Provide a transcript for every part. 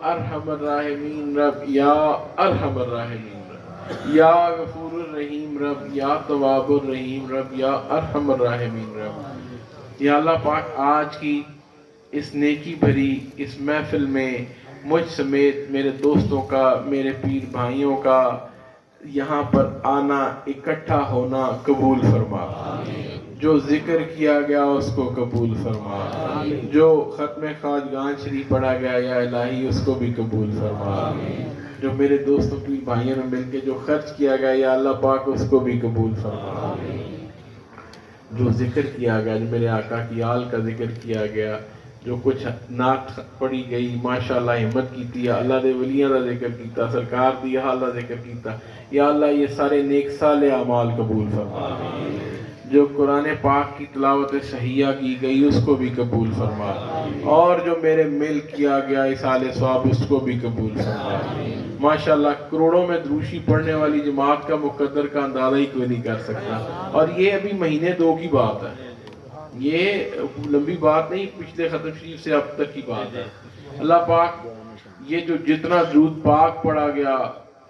ارحم الراحمین رب، یا ارحم الراحمین رب، یا غفور الرحیم رب، یا تواب الرحیم رب، یا ارحم الراحمین رب۔ یا اللہ پاک آج کی اس نیکی بھری اس محفل میں مجھ سمیت میرے دوستوں کا، میرے پیر بھائیوں کا یہاں پر آنا، اکٹھا ہونا قبول فرما۔ جو ذکر کیا گیا اس کو قبول فرما، جو ختم خواجگان شریف پڑھا گیا یا الہی اس کو بھی قبول فرما، جو میرے دوستوں کی بھائیوں نے مل کے جو خرچ کیا گیا یا اللہ پاک اس کو بھی قبول فرما۔ جو ذکر کیا گیا، جو میرے آقا کی آل کا ذکر کیا گیا، جو کچھ نعت پڑھی گئی، ماشاءاللہ ہمت کیتی، اللہ دے ولیاں دا ذکر کیتا، سرکار دی حال دا ذکر کیتا، یا اللہ یہ سارے نیک صالح اعمال قبول فرما۔ جو قرآن پاک کی تلاوت صحیحہ کی گئی اس کو بھی قبول فرما، اور جو میرے مل کیا گیا اصال ثواب اس کو بھی قبول فرما۔ ماشاءاللہ کروڑوں میں دروشی پڑھنے والی جماعت کا مقدر کا اندازہ ہی کوئی نہیں کر سکتا، اور یہ ابھی مہینے 2 کی بات ہے، یہ لمبی بات نہیں، پچھلے ختم شریف سے اب تک کی بات ہے۔ اللہ پاک یہ جو جتنا درود پاک پڑھا گیا،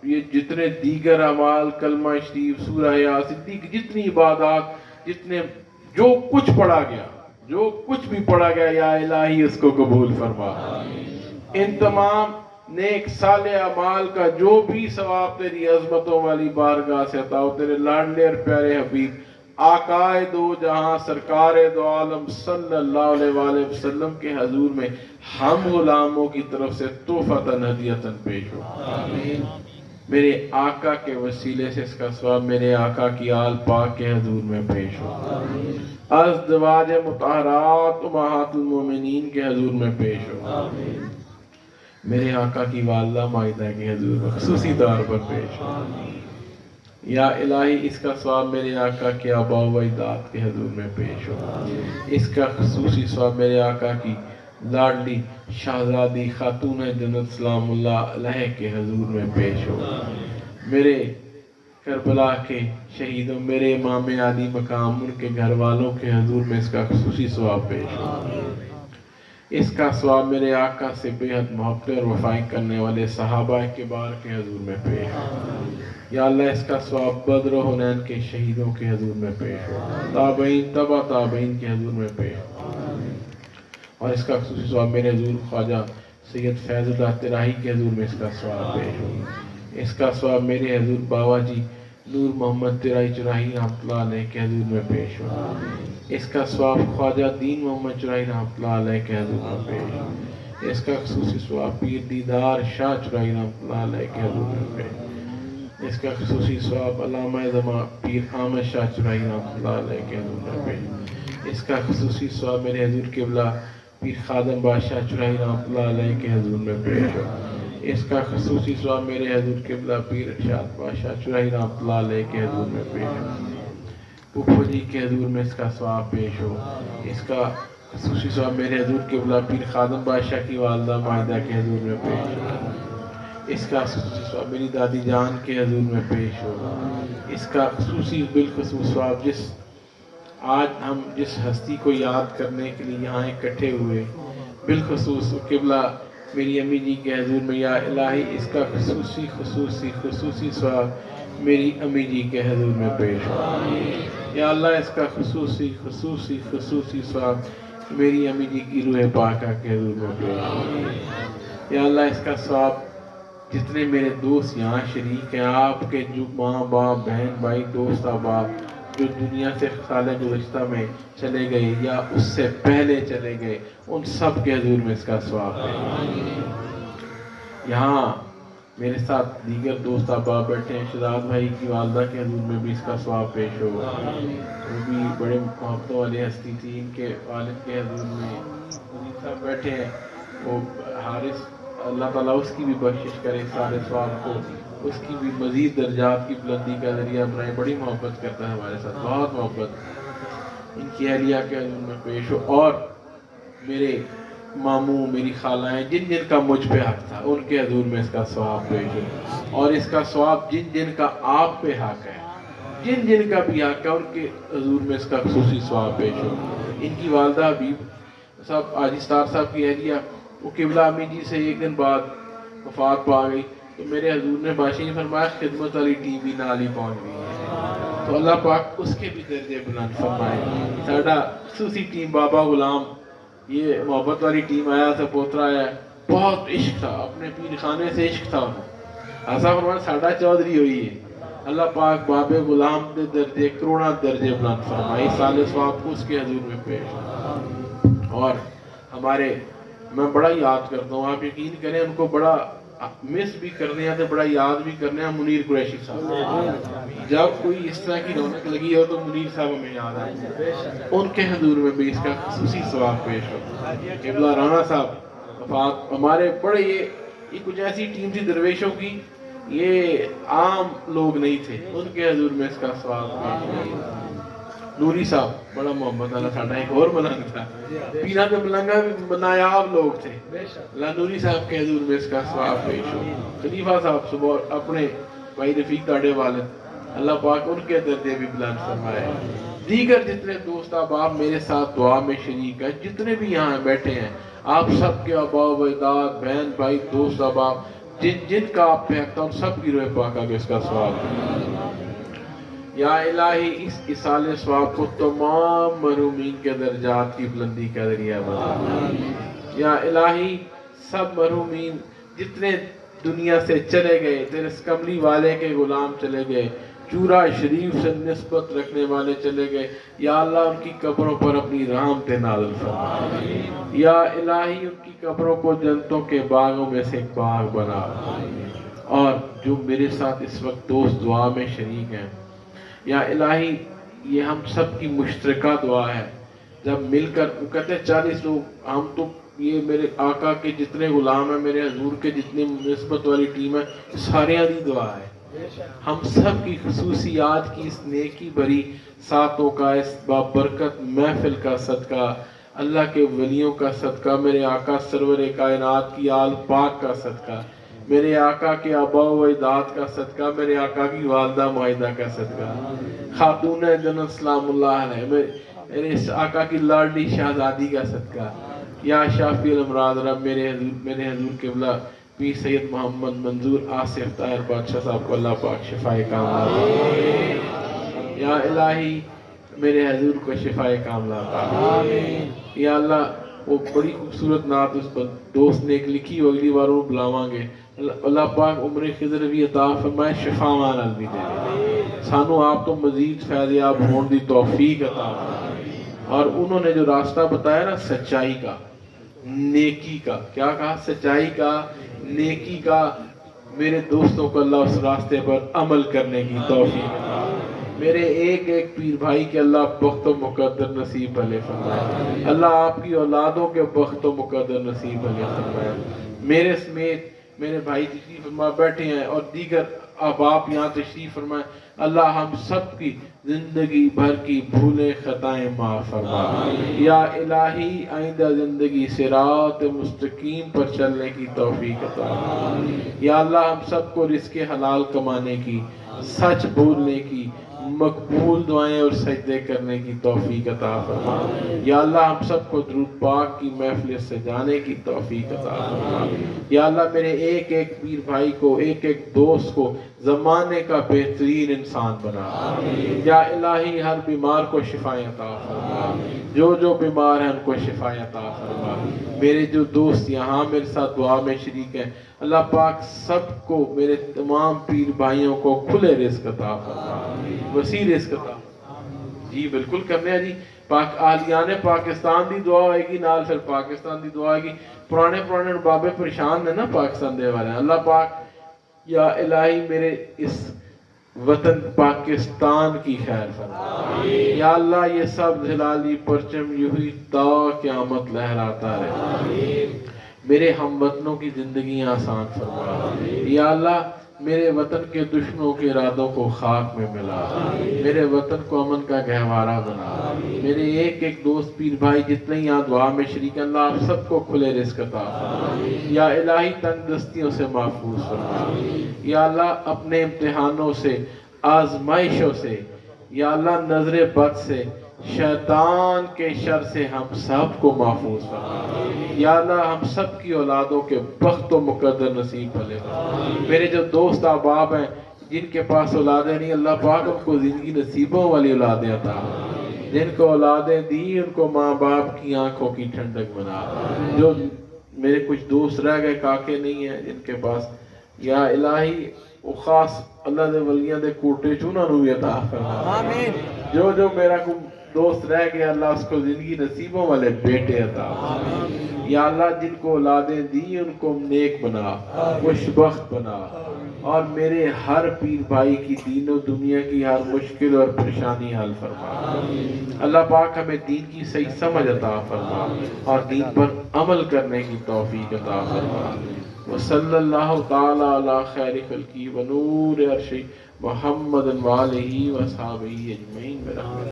یہ جتنے دیگر اعمال، کلمہ شریف، سورہ یاسین، جتنی عبادات، جتنے جو کچھ پڑھا گیا، جو کچھ بھی پڑھا گیا یا الہی اس کو قبول فرما۔ ان تمام نیک صالح اعمال کا جو بھی ثواب تیری عظمتوں والی بارگاہ سے عطا ہو، تیرے لاڈلے اور پیارے حبیب آقائے دو جہاں سرکار دو عالم صلی اللہ علیہ وآلہ وسلم کے حضور میں ہم غلاموں کی طرف سے تحفۃ ہدیۃ پیش ہو۔ میرے آقا کے وسیلے سے اس کا ثواب میرے آقا کی آل پاک کے حضور میں پیش ہو، ازدواج مطہرات امہات المومنین کے حضور میں پیش ہو، میرے آقا کی والدہ مائدہ کے حضور میں خصوصی طور پر پیش ہو۔ یا الہی اس کا ثواب میرے آقا کے آباء و اجداد کے حضور میں پیش ہو، اس کا خصوصی ثواب میرے آقا کی لاڈلی شہزادی خاتون جنت سلام اللہ علیہ کے حضور میں پیش ہو، میرے کربلا کے شہیدوں، میرے امام عالی مقام، ان کے گھر والوں کے حضور میں اس کا خصوصی ثواب پیش ہو۔ اس کا ثواب میرے آقا سے بے حد محبت اور وفائی کرنے والے صحابہ کبار کے حضور میں پیش ہو۔ یا اللہ اس کا ثواب بدر و حنین کے شہیدوں کے حضور میں پیش ہو، تابعین تبع تابعین کے حضور میں پیش ہو، اور اس کا خصوصی ثواب میرے حضور خواجہ سید فیض اللہ تراہی کے حضور میں اس کا ثواب پیش ہو۔ اس کا ثواب میرے حضور بابا جی نور محمد تراہی چراہی رحمۃ اللہ علیہ کے حضور میں پیش ہو۔ اس کا ثواب خواجہ دین محمد چراہی رحمۃ اللہ علیہ کے حضور میں پیش ہو۔ اس کا خصوصی ثواب پیر دیدار شاہ چراہی رحمۃ اللہ علیہ کے حضور میں پیش ہو۔ اس کا خصوصی ثواب علامہ زمان پیر حامد شاہ چراہی رحمۃ اللہ علیہ کے حضور میں پیش ہو۔ اس کا خصوصی ثواب میرے حضور قبلہ پیر خادم بادشاہ چراہی رحمۃ اللہ علیہ کے حضور میں پیش ہو۔ اس کا خصوصی ثواب میرے حضور قبلہ پیر ارشاد بادشاہ چراہی رحمۃ اللہ علیہ کے حضور میں پیش ہو۔ پھپھو جی کے حضور میں اس کا ثواب پیش ہو۔ اس کا خصوصی ثواب میرے حضور قبلہ پیر خادم بادشاہ کی والدہ مائدہ کے حضور میں پیش ہو۔ اس کا خصوصی ثواب میری دادی جان کے حضور میں پیش ہو۔ اس کا خصوصی بالخصوص ثواب آج ہم جس ہستی کو یاد کرنے کے لیے یہاں اکٹھے ہوئے، بالخصوص قبلہ میری امی جی کے حضور میں، یا الہی اس کا خصوصی ثواب میری امی جی کے حضور میں پیش ہو۔ یا اللہ اس کا خصوصی ثواب میری امی جی کی روح پاکہ کے حضور میں پیش ہو۔ یا اللہ اس کا ثواب جتنے میرے دوست یہاں شریک ہیں، آپ کے جو ماں باپ بہن بھائی دوست احباب جو دنیا سے سال گزشتہ میں چلے گئے یا اس سے پہلے چلے گئے، ان سب کے حضور میں اس کا ثواب ہے۔ یہاں میرے ساتھ دیگر دوست احباب بیٹھے ہیں، شہزاد بھائی کی والدہ کے حضور میں بھی اس کا ثواب پیش ہو، وہ بھی بڑے محبتوں والی ہستی تھی، ان کے والد کے حضور میں مزید صاحب بیٹھے ہیں، وہ حارث، اللہ تعالیٰ اس کی بھی بخشش کرے، سارے ثواب کو اس کی بھی مزید درجات کی بلندی کا ذریعہ بنائے۔ بڑی محبت کرتا ہے ہمارے ساتھ، بہت محبت، ان کی اہلیہ کے حضور میں پیش ہو، اور میرے ماموں میری خالائیں جن جن کا مجھ پہ حق تھا ان کے حضور میں اس کا ثواب پیش ہو، اور اس کا ثواب جن جن کا آپ پہ حق ہے، جن جن کا بھی حق ہے ان کے حضور میں اس کا خصوصی ثواب پیش ہو۔ ان کی والدہ حبیب صاحب حاجی ستار صاحب کی اہلیہ، وہ قبلہ امی جی سے ایک دن بعد وفات پا گئی تو میرے حضور نے بادشاہ نے فرمایا خدمت والی ٹیم بھی نال ہی پہنچ گئی ہے، تو اللہ پاک اس کے بھی درجے بلند فرمائے۔ ساڈا خصوصی ٹیم بابا غلام، یہ محبت والی ٹیم آیا تھا، پوترا آیا، بہت عشق تھا، اپنے پیر خانے سے عشق تھا انہیں، ایسا فرمایا ساڈا چودھری ہوئی ہے۔ اللہ پاک باب غلام دے درجے کروڑا درجے بلند فرمائے، سال ثواب کو اس کے حضور میں پیش۔ اور ہمارے میں بڑا یاد کرتا ہوں، آپ یقین کریں ان کو بڑا مس بھی کرنے ہیں تو بڑا یاد بھی کرنے ہیں، منیر قریشی صاحب۔ جب کوئی اس طرح کی رونق لگی ہو تو منیر صاحب ہمیں یاد آئے، ان کے حضور میں بھی اس کا خصوصی ثواب پیش ہو۔ قبلہ رانا صاحب وفات، ہمارے بڑے یہ کچھ ایسی ٹیم تھی درویشوں کی، یہ عام لوگ نہیں تھے، ان کے حضور میں اس کا ثواب پیش ہو۔ نوری صاحب بڑا محبت والا ساڈا ایک اور ملنگ تھا، پینا کے ملنگا بھی نایاب لوگ تھے، اللہ نوری صاحب کے حضور میں اس کا ثواب پیش ہو۔ خلیفہ صاحب صبح اپنے بھائی رفیق تاڑے والد، اللہ پاک ان کے درجے بھی بلند فرمائے۔ دیگر جتنے دوست احباب میرے ساتھ دعا میں شریک ہیں، جتنے بھی یہاں بیٹھے ہیں، آپ سب کے آباء و اجداد، بہن بھائی، دوست احباب، جن کا آپ پہ حق تھا، ان سب کی روح پاکہ کے اس کا ثواب۔ یا الہی اس اصال ثواب کو تمام محرومین کے درجات کی بلندی کا ذریعہ بنا۔ یا الہی سب محرومین جتنے دنیا سے چلے گئے، تیرے کملی والے کے غلام چلے گئے، چورا شریف سے نسبت رکھنے والے چلے گئے، یا اللہ ان کی قبروں پر اپنی رحمت نازل فرما۔ یا الہی ان کی قبروں کو جنتوں کے باغوں میں سے ایک باغ بنا۔ اور جو میرے ساتھ اس وقت دوست دعا میں شریک ہیں، یا الہی یہ ہم سب کی مشترکہ دعا ہے، جب مل کر کہتے ہیں 40 لوگ، ہم تو یہ میرے آقا کے جتنے غلام ہیں، میرے حضور کے جتنی نسبت والی ٹیم ہے، سارے دی دعا ہے، ہم سب کی خصوصی آج کی اس نیکی بھری ساتوں کا، اس بابرکت محفل کا صدقہ، اللہ کے ولیوں کا صدقہ، میرے آقا سرور کائنات کی آل پاک کا صدقہ، میرے آقا کے آباء و اجداد کا صدقہ، میرے آقا کی والدہ معاہدہ کا صدقہ، خاتون جنت سلام اللہ علیہ، میرے آقا کی لاڈلی شہزادی کا صدقہ، یا شافی الامراض رب میرے حضور قبلہ پیر سید محمد منظور آصف طاہر بادشاہ صاحب کو اللہ پاک شفائے کاملہ عطا، یا الہی میرے حضور کو شفائے کاملہ عطا، یا اللہ وہ بڑی خوبصورت نعت اس دوست نے ایک لکھی ہو، اگلی بار وہ بلاواں گے، اللہ پاک عمر خضر بھی عطا فرمائے، شفا مان بھی دے، سانو آپ تو مزید فیض یاب ہون دی توفیق عطا فرمائے۔ اور انہوں نے جو راستہ بتایا نا سچائی کا، نیکی کا، کیا کہا؟ سچائی کا، نیکی کا، میرے دوستوں کو اللہ اس راستے پر عمل کرنے کی توفیق عطا، میرے ایک ایک پیر بھائی کے اللہ بخت و مقدر نصیب بھلے فرمائے، اللہ آپ کی اولادوں کے بخت و مقدر نصیب بھلے فرمائے، میرے سمیت میرے بھائی تشریف فرما بیٹھے ہیں اور دیگر احباب یہاں تشریف فرمائے، اللہ ہم سب کی زندگی بھر کی بھولیں خطائیں معاف فرما، یا الہی آئندہ زندگی صراط مستقیم پر چلنے کی توفیق عطا، یا اللہ ہم سب کو رزق حلال کمانے کی، سچ بولنے کی، مقبول دعائیں اور سجدے کرنے کی توفیق عطا فرما، یا اللہ ہم سب کو درود پاک کی محفل سجانے کی توفیق عطا فرما، یا اللہ میرے ایک ایک پیر بھائی کو، ایک ایک دوست کو زمانے کا بہترین انسان بنا، یا الہی ہر بیمار کو شفائیں عطا فرما، جو بیمار ہیں ان کو شفائیں عطا فرما، میرے جو دوست یہاں میرے ساتھ دعا میں شریک ہیں، اللہ پاک سب کو، میرے تمام پیر بھائیوں کو کھلے رزق عطا فرما، وسیع رزق عطا۔ جی بالکل کرنے ہیں جی، اہلیان پاکستان دی دعا ہوئے گی، نال پھر پاکستان دی دعا ہوئے گی، پرانے بابے پریشان ہیں نا پاکستان دے والے ہیں، اللہ پاک یا الہی میرے اس وطن پاکستان کی خیر فرما، یا اللہ یہ سب ہلالی پرچم یوہی تا قیامت لہراتا رہے، میرے ہم وطنوں کی زندگیاں آسان فرما، یا اللہ میرے وطن کے دشمنوں کے ارادوں کو خاک میں ملا، میرے وطن کو امن کا گہوارہ بنا، میرے ایک ایک دوست پیر بھائی جتنے یہاں دعا میں شریک ہیں، اللہ آپ سب کو کھلے رزق عطا فرما، یا الہی تنگ دستیوں سے محفوظ فرما، یا اللہ اپنے امتحانوں سے، آزمائشوں سے، یا اللہ نظر بد سے، شیطان کے شر سے ہم سب کو محفوظ فرما۔ یا اللہ ہم سب کی اولادوں کے بخت و مقدر نصیب بھلے فرما۔ میرے جو دوست احباب ہیں جن کے پاس اولادیں نہیں، اللہ پاک ان کو زندگی نصیبوں والی اولادیں عطا فرما۔ جن کو اولادیں دی ان کو ماں باپ کی آنکھوں کی ٹھنڈک بنا۔ جو میرے کچھ دوست رہ گئے کاکے نہیں ہیں جن کے پاس، یا الہی وہ خاص اللہ دے ولیاں دے کوٹے چونہ نو بھی عطا فرما۔ جو میرا کو دوست رہ گیا اللہ اس کو زندگی نصیبوں والے بیٹے عطا فرما۔ یا اللہ جن کو اولادیں دی ان کو نیک بنا، خوشبخت بنا، اور میرے ہر پیر بھائی کی دین و دنیا کی ہر مشکل اور پریشانی حل فرما۔ اللہ پاک ہمیں دین کی صحیح سمجھ عطا فرما اور دین پر عمل کرنے کی توفیق عطا فرما۔ وصلی اللہ تعالی علی خیر خلقی ونور عرشی محمد وآلہ وصحبہ اجمعین برحمتہ۔